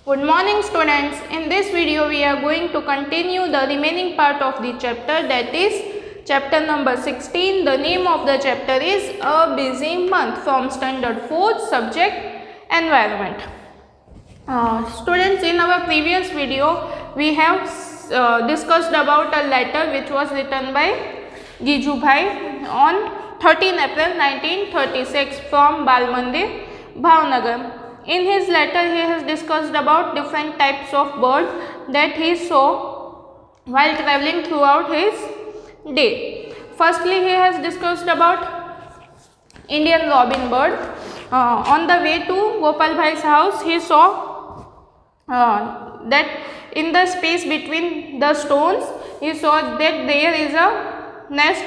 Good morning students. In this video we are going to continue the remaining part of the chapter, that is chapter number 16. The name of the chapter is A Busy Month, from standard 4, subject Environment. Students, in our previous video we have discussed about a letter which was written by Giju Bhai on 13 April 1936 from Bal Mandir, Bhavnagar. In his letter he has discussed about different types of birds that he saw while travelling throughout his day. Firstly, he has discussed about Indian robin bird. On the way to Gopal Bhai's house, he saw that in the space between the stones, he saw that there is a nest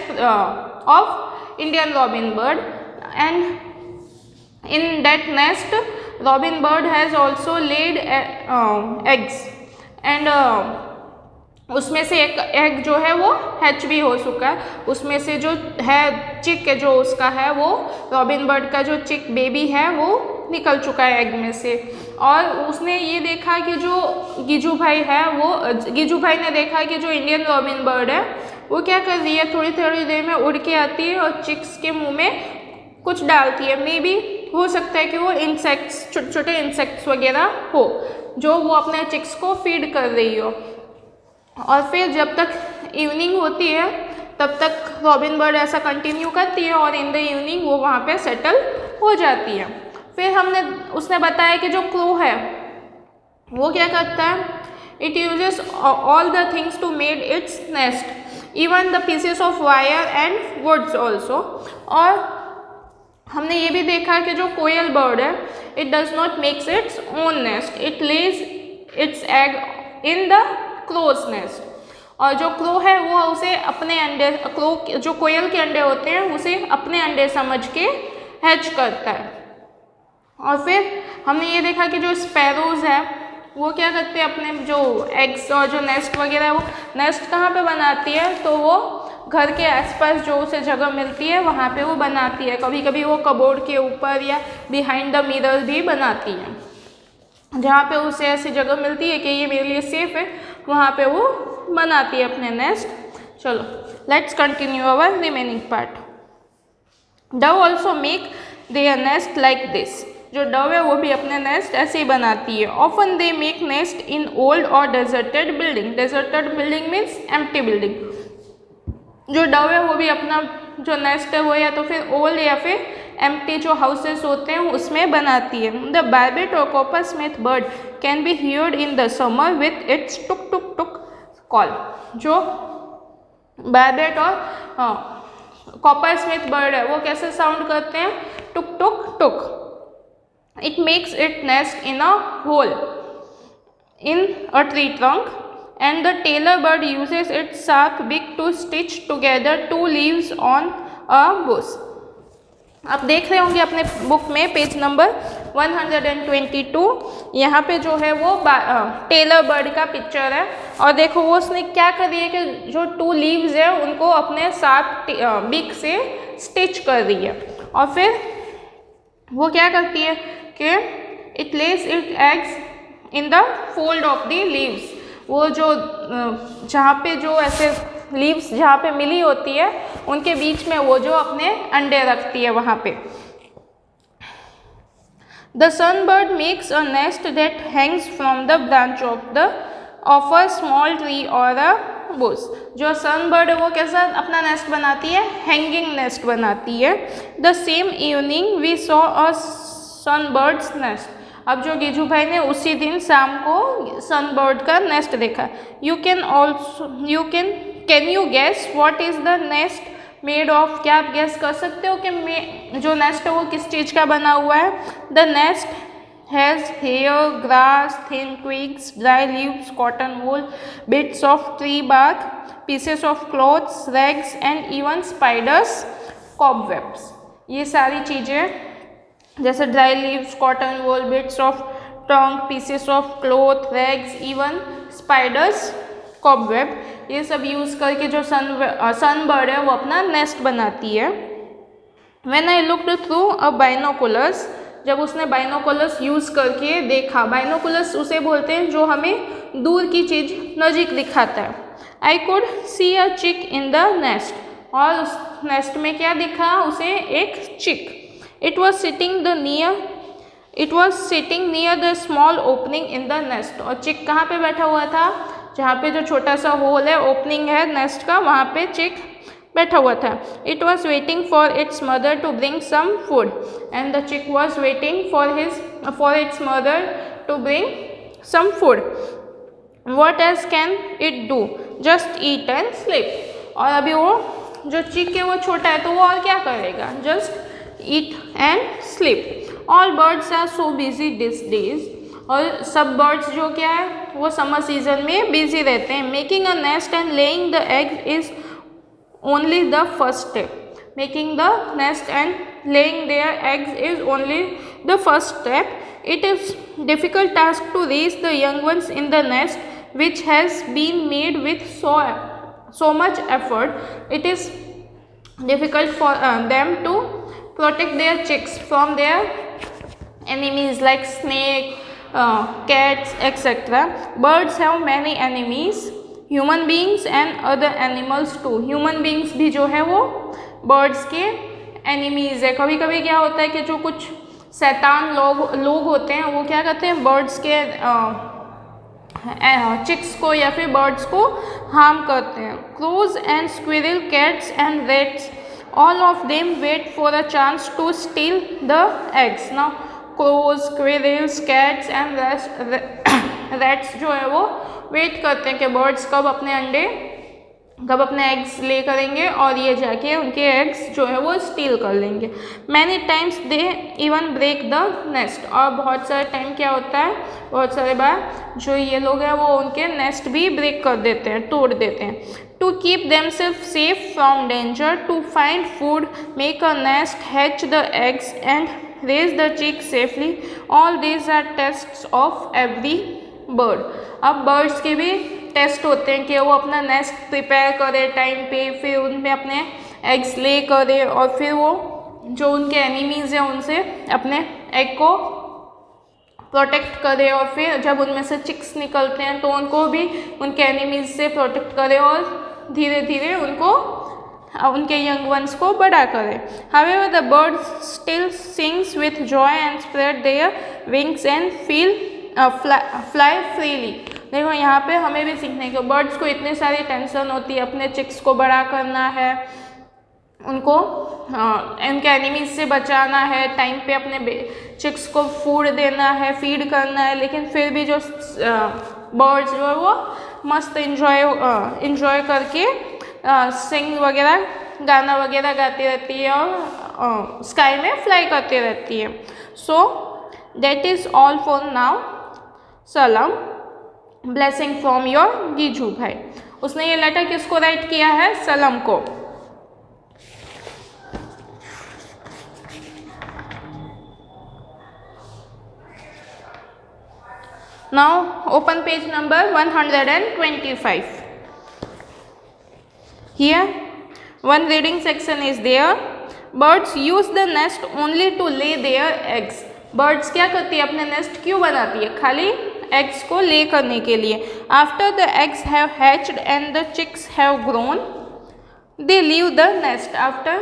of Indian robin bird, and in that nest robin bird has also laid eggs, and उसमें से एक egg जो है वो hatch भी हो चुका है. उसमें से जो है चिक जो उसका है वो रॉबिन बर्ड का जो चिक बेबी है वो निकल चुका है एग में से. और उसने ये देखा कि जो गिजू भाई है वो गिजू भाई ने देखा कि जो इंडियन रॉबिन बर्ड है वो क्या कर रही है, थोड़ी थोड़ी देर में उड़ के आती है और चिक्स के मुंह में कुछ डालती है. मे बी हो सकता है कि वो इंसेक्ट्स, छोटे छोटे इंसेक्ट्स वगैरह हो जो वो अपने चिक्स को फीड कर रही हो. और फिर जब तक इवनिंग होती है तब तक रॉबिन बर्ड ऐसा कंटिन्यू करती है और इन द इवनिंग वो वहाँ पे सेटल हो जाती है. फिर उसने बताया कि जो क्रो है वो क्या करता है, it uses all the things to made its nest, even the pieces of wire and woods also. और हमने ये भी देखा कि जो कोयल बर्ड है, it does not makes its own nest, it lays its egg in the crows nest. और जो क्रो है वो उसे अपने अंडे, क्रो जो कोयल के अंडे होते हैं उसे अपने अंडे समझ के हैच करता है. और फिर हमने ये देखा कि जो स्पैरोज है वो क्या करते हैं, अपने जो एग्स और जो नेस्ट वगैरह है वो नेस्ट कहाँ पे बनाती है, तो वो घर के आसपास जो उसे जगह मिलती है वहाँ पे वो बनाती है. कभी कभी वो कबोर्ड के ऊपर या बिहाइंड द मिरर भी बनाती है. जहाँ पे उसे ऐसी जगह मिलती है कि ये मेरे लिए सेफ है, वहाँ पे वो बनाती है अपने नेस्ट. चलो let's continue our remaining part. Dove also make their nest like this. जो डव है वो भी अपने नेस्ट ऐसे ही बनाती है. Often they make nest in old और deserted building. Deserted building means empty building. जो डव है वो भी अपना जो नेस्ट है वो या तो फिर ओल्ड या फिर एम्प्टी जो हाउसेस होते हैं उसमें बनाती है. द बैरबेट और copper Smith bird can be heard in the summer with its टुक टुक टुक कॉल. जो बैरबेट और कॉपर स्मिथ बर्ड है वो कैसे साउंड करते हैं, टुक टुक टुक. It makes it nest in a hole in a tree trunk, and the tailor bird uses its sharp beak to stitch together two leaves on a bush. आप देख रहे होंगे अपने बुक में पेज नंबर 122. यहाँ पे जो है वो टेलर बर्ड का पिक्चर है. और देखो वो उसने क्या कर रही है कि जो टू लीव्स है उनको अपने शार्प बिक से स्टिच कर रही है. और फिर वो क्या करती है कि it less it eggs in the fold of the leaves. वो जो जहाँ पे जो ऐसे लीव्स जहाँ पे मिली होती है उनके बीच में वो जो अपने अंडे रखती है वहाँ पे. The sunbird makes a nest that Hanks from the branch of a small tree और अ बुश. जो सनबर्ड है वो कैसा अपना नेस्ट बनाती है, हैंगिंग नेस्ट बनाती है. The same evening we saw a sunbirds nest. अब जो गिजू भाई ने उसी दिन शाम को सनबर्ड का नेस्ट देखा. Can you guess what is the nest made of. क्या आप गेस कर सकते हो कि जो नेस्ट है वो किस चीज़ का बना हुआ है. The nest has hair, grass, thin twigs, dry leaves, cotton wool, bits of tree bark, pieces of cloths, rags and even spiders, cobwebs. ये सारी चीज़ें जैसे dry leaves, cotton wool, bits of trunk, pieces of cloth, rags, even spiders, cobweb, ये सब use करके जो sunbird है वो अपना नेस्ट बनाती है. When I looked through a binoculars, जब उसने बाइनोकुलर्स यूज़ करके देखा। बाइनोकुलर्स उसे बोलते हैं जो हमें दूर की चीज़ नज़दीक दिखाता है। आई कुड सी अ चिक इन द नेस्ट, और उस नेस्ट में क्या दिखा उसे, एक चिक। It was sitting near the small opening in the nest, और चिक कहाँ पे बैठा हुआ था, जहाँ पे जो छोटा सा होल है, ओपनिंग है नेस्ट का, वहाँ पे चिक बैठा हुआ था। It was waiting for its mother to bring some food, and the chick was waiting for its mother to bring some food. What else can it do, just eat and sleep. और अभी वो जो चिक है वो छोटा है, तो वो और क्या करेगा, just eat and sleep. All birds are so busy this days, और सब बर्ड्स जो क्या है वो समर सीजन में बिजी रहते हैं। Making a nest and laying the egg is only the first step. Making the nest and laying their eggs is only the first step. It is difficult task to raise the young ones in the nest, which has been made with so much effort. It is difficult for them to protect their chicks from their enemies like snake, cats, etc. Birds have many enemies, human beings and other animals too. Human beings भी जो है वो birds के enemies है। कभी कभी क्या होता है कि जो कुछ शैतान लोग होते हैं वो क्या करते हैं, बर्ड्स के चिक्स को या फिर बर्ड्स को हार्म करते हैं। Crows and squirrel, cats and rats, all of them wait for a chance to steal the eggs. Now crows, squirrels, cats and rats जो है वो वेट करते हैं कि बर्ड्स कब अपने एग्स ले करेंगे और ये जाके उनके एग्स जो है वो स्टील कर लेंगे। Many times they even break the nest, और बहुत सारे टाइम क्या होता है, बहुत सारे बार जो ये लोग हैं वो उनके नेस्ट भी ब्रेक कर देते हैं, तोड़ देते हैं। To keep themselves safe from danger, to find food, make a nest, hatch the eggs and raise the chick safely, all these are tests of every bird. अब बर्ड्स के भी टेस्ट होते हैं कि वो अपना नेस्ट प्रिपेयर करे time पे, फिर उनमें अपने एग्स ले करे, और फिर वो जो उनके एनिमीज़ हैं उनसे अपने एग को प्रोटेक्ट करे, और फिर जब उनमें से चिक्स निकलते हैं तो उनको भी उनके एनिमीज़ से प्रोटेक्ट करे, और धीरे धीरे उनके यंग वंस को बड़ा करे। However the birds still sings with Joy and spread their wings and fly freely. देखो यहाँ पे हमें भी सीखने को, बर्ड्स को इतनी सारी टेंशन होती है, अपने चिक्स को बड़ा करना है, उनको उनके एनिमीज से बचाना है, टाइम पे अपने चिक्स को फूड देना है, फीड करना है, लेकिन फिर भी जो बर्ड्स जो है वो मस्त इंजॉय करके सिंग वगैरह, गाना वगैरह गाती रहती है और स्काई में फ्लाई करती रहती है। So that is all for now. सलाम, ब्लेसिंग फ्रॉम योर गीजू भाई। उसने ये लेटर किसको राइट किया है, सलम को। Now open page number 125. Here one reading section is there. Birds use the nest only to lay their eggs. Birds क्या करती है, अपने नेस्ट क्यों बनाती है, खाली एग्स को ले करने के लिए। After the eggs have hatched and the chicks have grown they leave the nest. After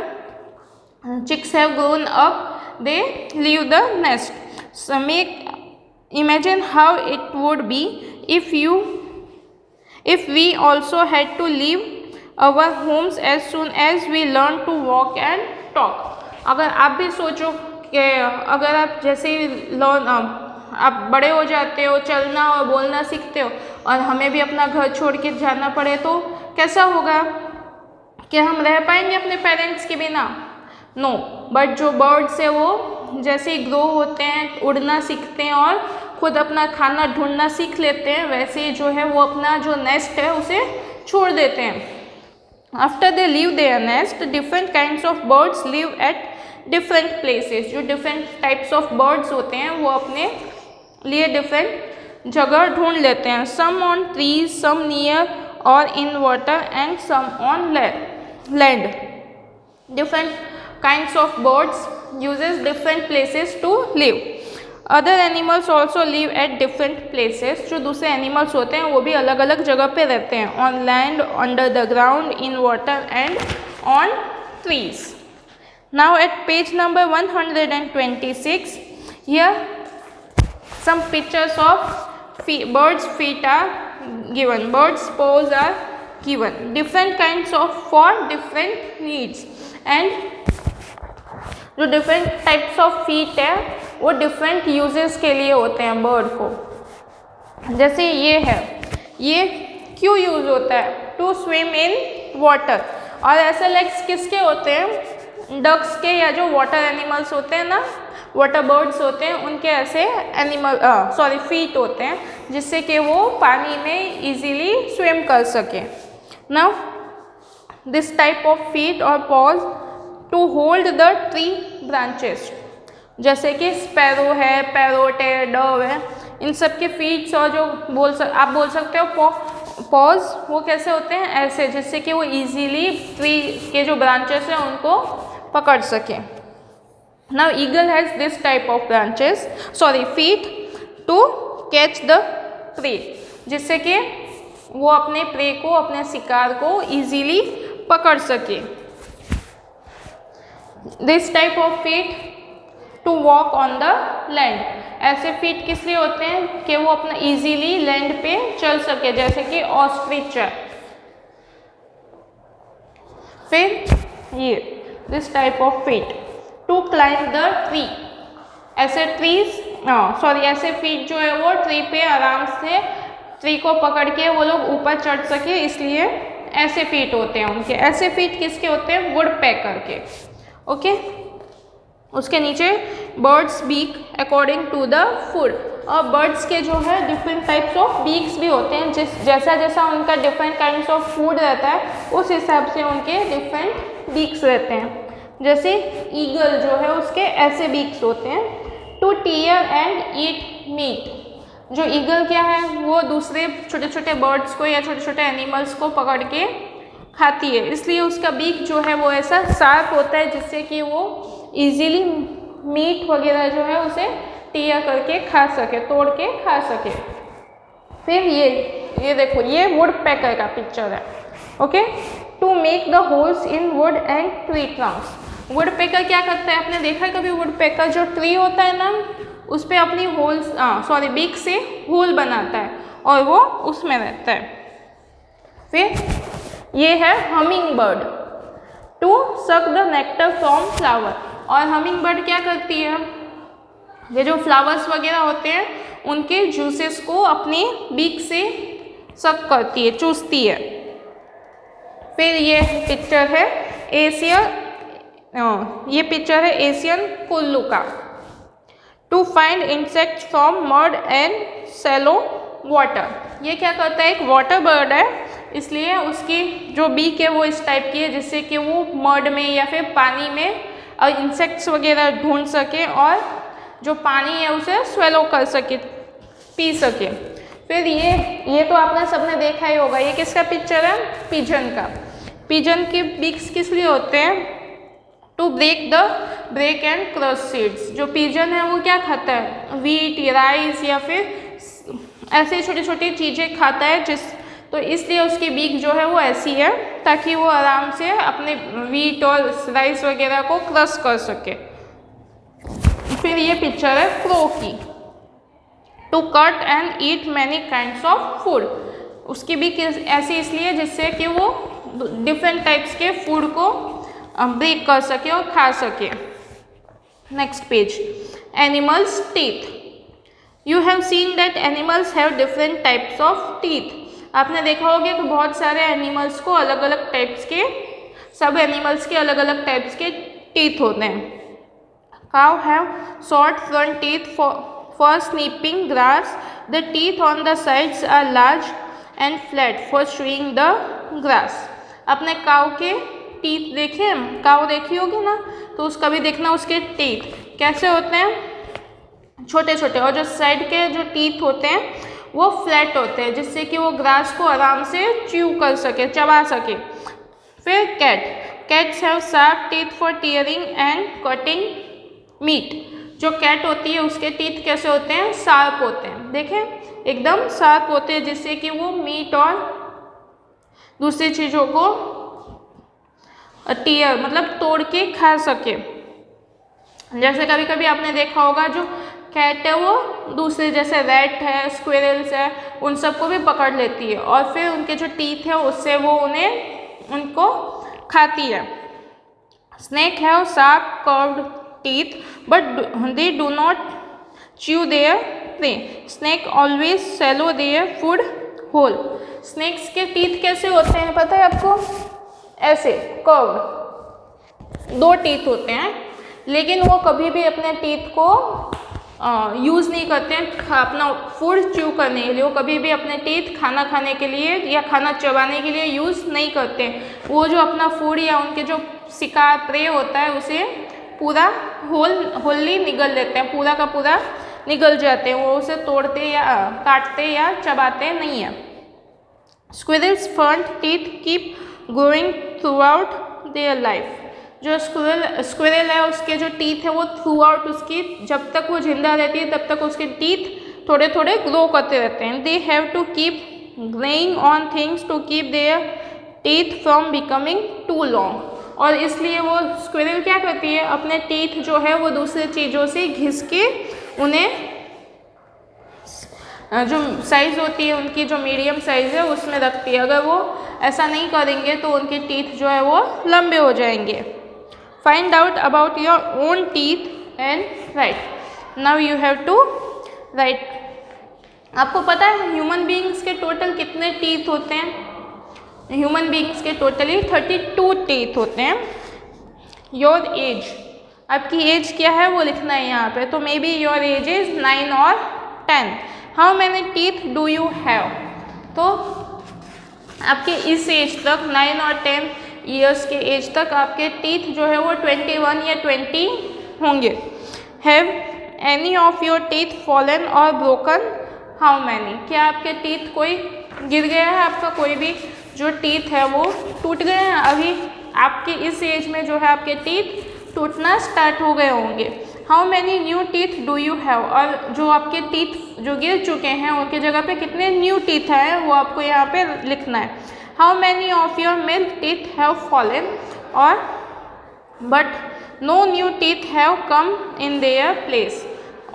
chicks have grown up they leave the nest. So make imagine how it would be if we also had to leave our homes as soon as we learn to walk and talk. अगर आप भी सोचो कि अगर आप जैसे ही आप बड़े हो जाते हो, चलना और बोलना सीखते हो, और हमें भी अपना घर छोड़ के जाना पड़े तो कैसा होगा, कि हम रह पाएंगे अपने पेरेंट्स के बिना? नो। बट जो बर्ड्स है वो जैसे ही ग्रो होते हैं, उड़ना सीखते हैं और खुद अपना खाना ढूंढना सीख लेते हैं, वैसे ही जो है वो अपना जो नेस्ट है उसे छोड़ देते हैं। After they leave their nest, different kinds of birds live at different places. जो डिफरेंट टाइप्स ऑफ बर्ड्स होते हैं वो अपने लिए डिफरेंट जगह ढूंढ लेते हैं। Some on trees, some near or in water and some on land. Different kinds of birds uses different places to live. Other animals also live at different places. जो दूसरे animals होते हैं वो भी अलग अलग जगह पे रहते हैं, on land, under the ground, in water and on trees. Now at page number 126, here some pictures of birds' feet are given. Birds' paws are given. Different kinds of for different needs. And जो different types of feet है वो different uses के लिए होते हैं bird को। जैसे ये है, ये क्यों यूज होता है? To swim in water. और ऐसे लेग्स किसके होते हैं? डक्स के, या जो वाटर एनिमल्स होते हैं ना, वाटर बर्ड्स होते हैं, उनके ऐसे फीट होते हैं जिससे कि वो पानी में इजीली स्विम कर सकें। Now this type of feet और paws to hold the tree branches, जैसे कि स्पैरो है, पैरोट है, डव है, इन सब के फीट्स और जो आप बोल सकते हो पॉज, वो कैसे होते हैं? ऐसे, जिससे कि वो इजीली ट्री के जो ब्रांचेस हैं उनको पकड़ सकें। Now eagle has this type of branches feet to catch the prey, जिससे कि वो अपने प्रे को, अपने शिकार को इजीली पकड़ सके। This type of feet to walk on the land. ऐसे फीट किस लिए होते हैं? कि वो अपना इजीली लैंड पे चल सके, जैसे कि ऑस्ट्रिच है। फिर ये this type of feet to climb the tree. ऐसे ऐसे फीट जो है वो ट्री पे आराम से ट्री को पकड़ के वो लोग ऊपर चढ़ सके, इसलिए ऐसे फीट होते हैं उनके। ऐसे फीट किसके होते हैं? वुड पैकर के। ओके, उसके नीचे birds beak according to the food. और बर्ड्स के जो है डिफरेंट टाइप्स ऑफ बीक्स भी होते हैं, जैसा जैसा उनका डिफरेंट काइंड्स ऑफ फूड रहता है उस हिसाब से उनके डिफरेंट बीक्स रहते हैं। जैसे ईगल जो है उसके ऐसे बीक्स होते हैं, to tear and eat meat. जो ईगल क्या है, वो दूसरे छोटे छोटे बर्ड्स को या छोटे छोटे एनिमल्स को पकड़ के खाती है, इसलिए उसका बीक जो है वो ऐसा शार्प होता है जिससे कि वो इजीली मीट वगैरह जो है उसे टीयर करके खा सके, तोड़ के खा सके। फिर ये देखो, ये वुड पैकर का पिक्चर है। Okay, to make the holes in wood and tree trunks. Woodpecker क्या करता है? आपने देखा है कभी वुड पैकर जो ट्री होता है ना, उस पर अपनी बीक से होल बनाता है और वो उसमें रहता है। फिर ये है humming bird, to suck the nectar from flower. और हमिंग बर्ड क्या करती है? ये जो फ्लावर्स वगैरह होते हैं उनके जूसेस को अपनी बीक से सक करती है, चूसती है। फिर ये पिक्चर है एशियन कुल्लू का, to find insects from mud and shallow water. ये क्या करता है? एक वाटर बर्ड है, इसलिए उसकी जो बीक है वो इस टाइप की है जिससे कि वो मड में या फिर पानी में इंसेक्ट्स वगैरह ढूंढ सके और जो पानी है उसे स्वेलो कर सके, पी सके। फिर ये तो आपने सबने देखा ही होगा, ये किसका पिक्चर है? पिजन का। पिजन के बीक्स किस लिए होते हैं? To break and crush seeds. जो पिजन है वो क्या खाता है? वीट, राइस या फिर ऐसे छोटी छोटी चीज़ें खाता है, तो इसलिए उसकी बीक जो है वो ऐसी है ताकि वो आराम से अपने वीट और राइस वगैरह को क्रश कर सके। फिर ये पिक्चर है क्रो की, to cut and eat many kinds of food. उसकी बीक ऐसी इसलिए जिससे कि वो डिफरेंट टाइप्स के फूड को ब्रेक कर सके और खा सके। Next page, animals teeth. You have seen that animals have different types of teeth. आपने देखा होगा कि बहुत सारे एनिमल्स को अलग अलग टाइप्स के, सब एनिमल्स के अलग अलग टाइप्स के टीथ होते हैं। Cow have short front teeth for snipping grass. The teeth on the sides are large and flat for chewing the grass. आपने काउ के टीथ देखे हैं? काउ देखी होगी ना, तो उसका भी देखना उसके टीथ कैसे होते हैं, छोटे छोटे, और जो साइड के जो टीथ होते हैं वो फ्लैट होते हैं जिससे कि वो ग्रास को आराम से च्यू कर सके, चबा सके। फिर cat, cats have sharp teeth for tearing and cutting meat. जो कैट होती है उसके टीथ कैसे होते हैं? शार्प होते हैं। देखें एकदम शार्प होते हैं, जिससे कि वो मीट और दूसरी चीज़ों को टीयर मतलब तोड़ के खा सके। जैसे कभी कभी आपने देखा होगा जो कैट है वो दूसरे जैसे रैट है, स्क्विरल्स है, उन सबको भी पकड़ लेती है और फिर उनके जो टीथ है उससे वो उनको खाती है। Snake have sharp curved teeth but they do not chew their prey. Snake always swallow their food whole. Snakes के टीथ कैसे होते हैं पता है आपको? ऐसे कर्व्ड 2 टीथ होते हैं, लेकिन वो कभी भी अपने टीथ को यूज़ नहीं करते हैं अपना फूड च्यू करने के लिए। वो कभी भी अपने टीथ खाना खाने के लिए या खाना चबाने के लिए यूज़ नहीं करते। वो जो अपना फूड या उनके जो शिकार प्रे होता है उसे पूरा होली निगल लेते हैं, पूरा का पूरा निगल जाते हैं। वो उसे तोड़ते या काटते या चबाते नहीं हैं। Squirrels front teeth keep growing through out their life. जो स्क्विरल है उसके जो टीथ है वो थ्रू आउट उसकी जब तक वो जिंदा रहती है तब तक उसके टीथ थोड़े थोड़े ग्रो करते रहते हैं। They have to keep growing on things to keep their teeth from becoming too long. और इसलिए वो स्क्विरल क्या करती है? अपने टीथ जो है वो दूसरी चीज़ों से घिस के उन्हें जो साइज़ होती है उनकी जो मीडियम साइज़ है उसमें रखती है। अगर वो ऐसा नहीं करेंगे तो उनके टीथ जो है वो लंबे हो जाएंगे। Find out about your own teeth and write. Now you have to write. आपको पता है ह्यूमन बीइंग्स के टोटल कितने टीथ होते हैं? ह्यूमन बीइंग्स के टोटली 32 टीथ होते हैं। योर एज, आपकी एज क्या है वो लिखना है यहाँ पे। तो may be your age is 9 और 10। How many teeth do you have? तो आपके इस एज तक 9 और 10 ईयर्स के एज तक आपके टीथ जो है वो 21 या 20 होंगे। Have any of your teeth fallen और ब्रोकन? How many? क्या आपके टीथ कोई गिर गया है? आपका कोई भी जो टीथ है वो टूट गए हैं? अभी आपके इस एज में जो है आपके टीथ टूटना स्टार्ट हो गए होंगे। How many new teeth do you have? और जो आपके टीथ जो गिर चुके हैं उनके जगह पे कितने न्यू टीथ हैं वो आपको यहाँ पे लिखना है। How many of your milk teeth have fallen और but no new teeth have come in their place.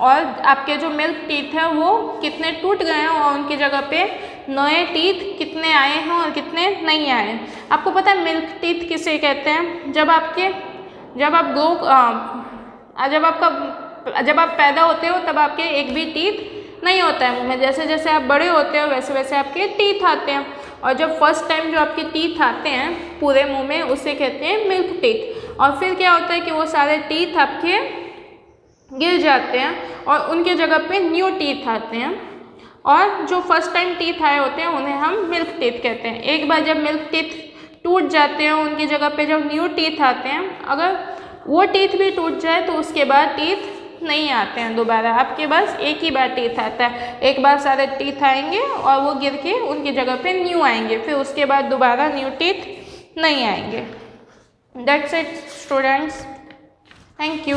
और आपके जो मिल्क टीथ है वो कितने टूट गए हैं और उनकी जगह पे नए टीथ कितने आए हैं और कितने नहीं आए हैं। आपको पता है मिल्क टीथ किसे कहते हैं? जब आप पैदा होते हो तब आपके एक भी टीथ नहीं होता है मुँह में। जैसे जैसे आप बड़े होते हो वैसे वैसे आपके टीथ आते हैं। और जब फर्स्ट टाइम जो आपके टीथ आते हैं पूरे मुंह में उसे कहते हैं मिल्क टीथ। और फिर क्या होता है कि वो सारे टीथ आपके गिर जाते हैं और उनके जगह पे न्यू टीथ आते हैं। और जो फर्स्ट टाइम टीथ आए होते हैं उन्हें हम मिल्क टीथ कहते हैं। एक बार जब मिल्क टीथ टूट जाते हैं उनकी जगह पे जब न्यू टीथ आते हैं, अगर वो टीथ भी टूट जाए तो उसके बाद टीथ नहीं आते हैं दोबारा। आपके पास एक ही बार टीथ आता है। एक बार सारे टीथ आएंगे और वो गिर के उनकी जगह पे न्यू आएंगे, फिर उसके बाद दोबारा न्यू टीथ नहीं आएंगे। That's it students, thank you.